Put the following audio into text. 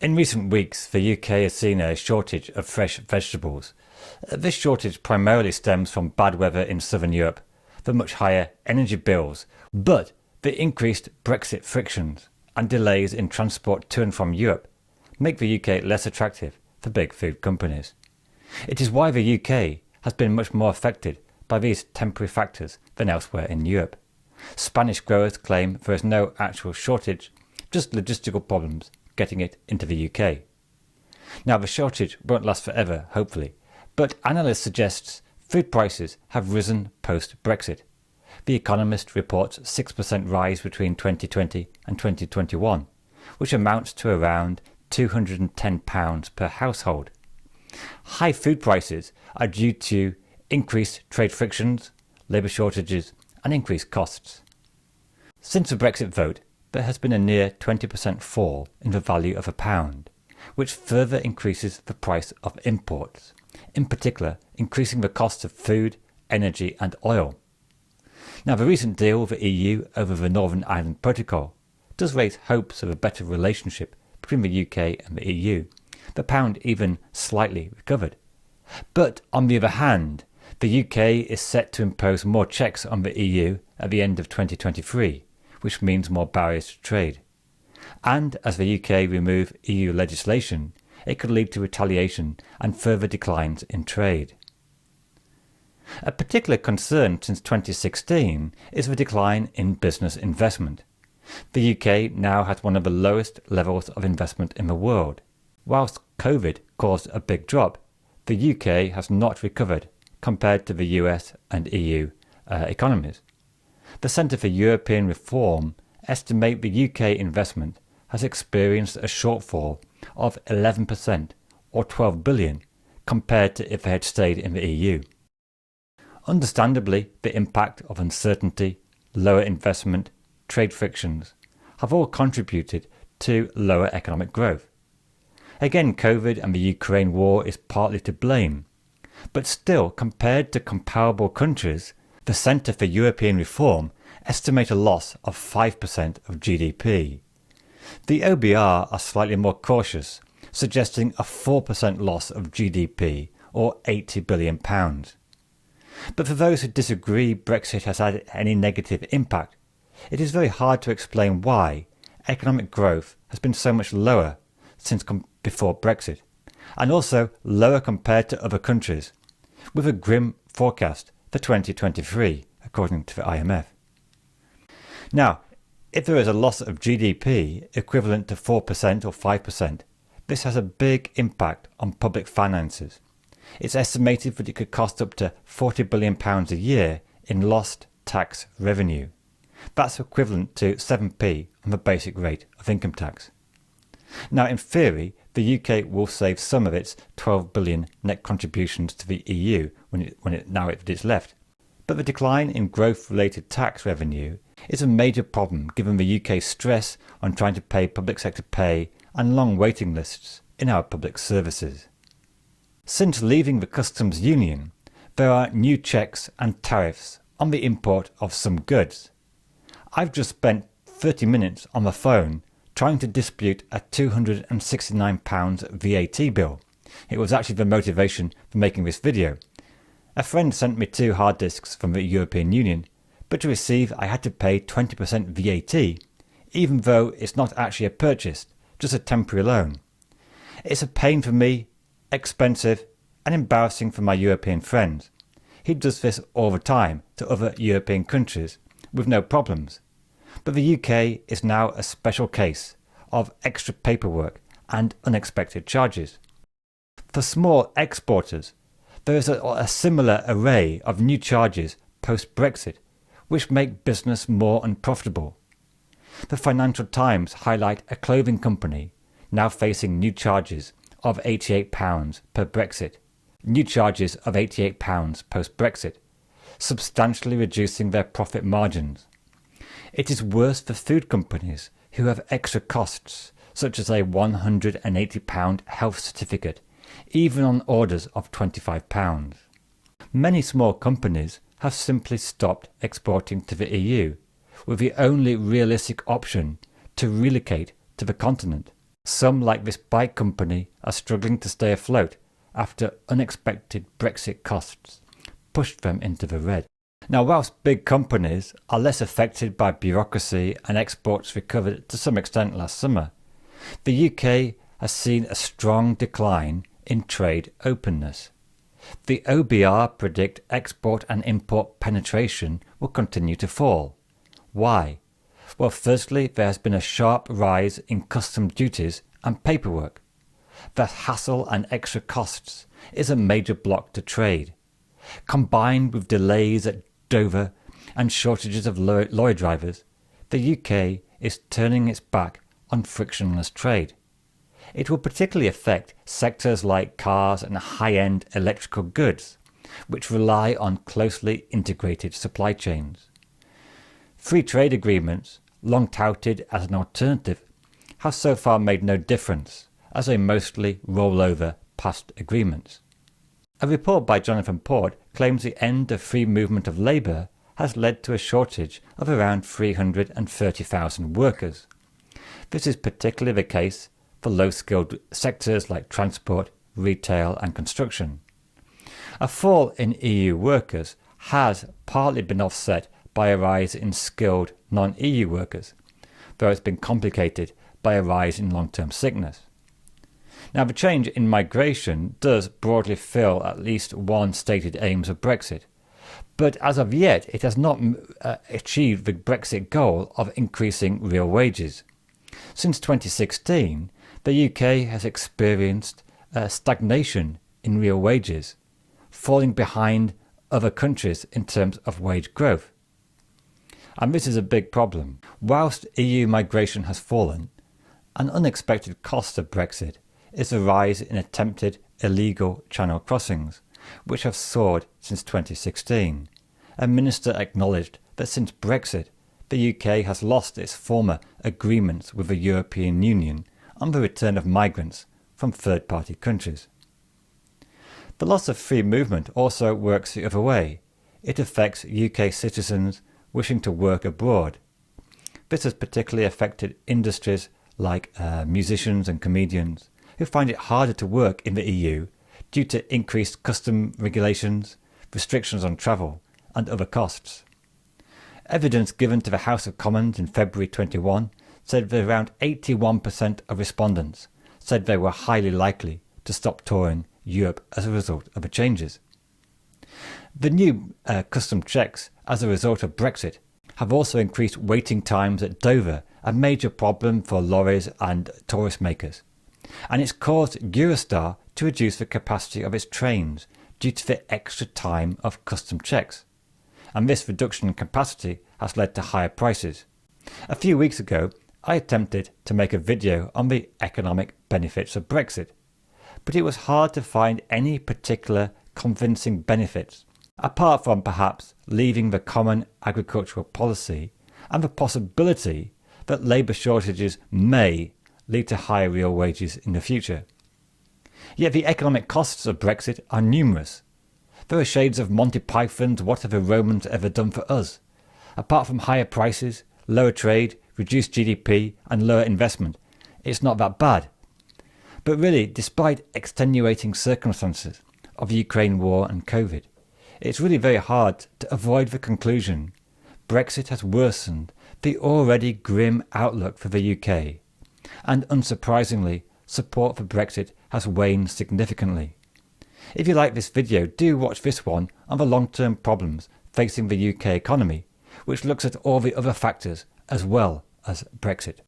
In recent weeks, the UK has seen a shortage of fresh vegetables. This shortage primarily stems from bad weather in southern Europe, the much higher energy bills, but the increased Brexit frictions and delays in transport to and from Europe make the UK less attractive for big food companies. It is why the UK has been much more affected by these temporary factors than elsewhere in Europe. Spanish growers claim there is no actual shortage, just logistical problems getting it into the UK. Now, the shortage won't last forever, hopefully, but analysts suggest food prices have risen post-Brexit. The Economist reports 6% rise between 2020 and 2021, which amounts to around £210 per household. High food prices are due to increased trade frictions, labour shortages and increased costs. Since the Brexit vote, there has been a near 20% fall in the value of a pound, which further increases the price of imports, in particular increasing the cost of food, energy and oil. Now, the recent deal with the EU over the Northern Ireland Protocol does raise hopes of a better relationship between the UK and the EU. The pound even slightly recovered. But on the other hand, the UK is set to impose more checks on the EU at the end of 2023, which means more barriers to trade. And as the UK remove EU legislation, it could lead to retaliation and further declines in trade. A particular concern since 2016 is the decline in business investment. The UK now has one of the lowest levels of investment in the world. Whilst COVID caused a big drop, the UK has not recovered compared to the US and EU economies. The Centre for European Reform estimate the UK investment has experienced a shortfall of 11% or 12 billion compared to if they had stayed in the EU. Understandably, the impact of uncertainty, lower investment, trade frictions have all contributed to lower economic growth. Again, COVID and the Ukraine war is partly to blame, but still, compared to comparable countries, the Centre for European Reform estimate a loss of 5% of GDP. The OBR are slightly more cautious, suggesting a 4% loss of GDP or £80 billion. But for those who disagree Brexit has had any negative impact, it is very hard to explain why economic growth has been so much lower since before Brexit, and also lower compared to other countries, with a grim forecast for 2023, according to the IMF. Now, if there is a loss of GDP equivalent to 4% or 5%, this has a big impact on public finances. It's estimated that it could cost up to £40 billion a year in lost tax revenue. That's equivalent to 7p on the basic rate of income tax. Now, in theory, the UK will save some of its 12 billion net contributions to the EU when it's left. But the decline in growth-related tax revenue is a major problem given the UK's stress on trying to pay public sector pay and long waiting lists in our public services. Since leaving the customs union, there are new checks and tariffs on the import of some goods. I've just spent 30 minutes on the phone trying to dispute a £269 VAT bill. It was actually the motivation for making this video. A friend sent me 2 hard disks from the European Union, but to receive I had to pay 20% VAT, even though it's not actually a purchase, just a temporary loan. It's a pain for me, expensive and embarrassing for my European friends. He does this all the time to other European countries with no problems. But the UK is now a special case of extra paperwork and unexpected charges. For small exporters, there is a similar array of new charges post-Brexit, which make business more unprofitable. The Financial Times highlight a clothing company now facing new charges of £88 per Brexit, new charges of £88 post-Brexit, substantially reducing their profit margins. It is worse for food companies who have extra costs, such as a £180 health certificate, even on orders of £25. Many small companies have simply stopped exporting to the EU, with the only realistic option to relocate to the continent. Some, like this bike company, are struggling to stay afloat after unexpected Brexit costs pushed them into the red. Now, whilst big companies are less affected by bureaucracy and exports recovered to some extent last summer, the UK has seen a strong decline in trade openness. The OBR predict export and import penetration will continue to fall. Why? Well, firstly, there has been a sharp rise in custom duties and paperwork. The hassle and extra costs is a major block to trade. Combined with delays at Dover and shortages of lorry drivers, the UK is turning its back on frictionless trade. It will particularly affect sectors like cars and high-end electrical goods, which rely on closely integrated supply chains. Free trade agreements, long touted as an alternative, have so far made no difference, as they mostly roll over past agreements. A report by Jonathan Port claims the end of free movement of labour has led to a shortage of around 330,000 workers. This is particularly the case for low-skilled sectors like transport, retail and construction. A fall in EU workers has partly been offset by a rise in skilled non-EU workers, though it's been complicated by a rise in long-term sickness. Now, the change in migration does broadly fill at least one stated aims of Brexit, but as of yet it has not achieved the Brexit goal of increasing real wages. Since 2016, the UK has experienced stagnation in real wages, falling behind other countries in terms of wage growth. And this is a big problem. Whilst EU migration has fallen, an unexpected cost of Brexit is the rise in attempted illegal channel crossings, which have soared since 2016. A minister acknowledged that since Brexit, the UK has lost its former agreements with the European Union on the return of migrants from third-party countries. The loss of free movement also works the other way. It affects UK citizens wishing to work abroad. This has particularly affected industries like musicians and comedians, who find it harder to work in the EU due to increased custom regulations, restrictions on travel and other costs. Evidence given to the House of Commons in February 21 said that around 81% of respondents said they were highly likely to stop touring Europe as a result of the changes. The new custom checks as a result of Brexit have also increased waiting times at Dover, a major problem for lorries and tourist makers. And it's caused Eurostar to reduce the capacity of its trains due to the extra time of custom checks. And this reduction in capacity has led to higher prices. A few weeks ago, I attempted to make a video on the economic benefits of Brexit, but it was hard to find any particular convincing benefits, apart from perhaps leaving the common agricultural policy and the possibility that labour shortages may lead to higher real wages in the future. Yet the economic costs of Brexit are numerous. There are shades of Monty Python's "What have the Romans ever done for us?" Apart from higher prices, lower trade, reduced GDP and lower investment, it's not that bad. But really, despite extenuating circumstances of the Ukraine war and COVID, it's really very hard to avoid the conclusion Brexit has worsened the already grim outlook for the UK, and unsurprisingly, support for Brexit has waned significantly. If you like this video, do watch this one on the long-term problems facing the UK economy, which looks at all the other factors as well as Brexit.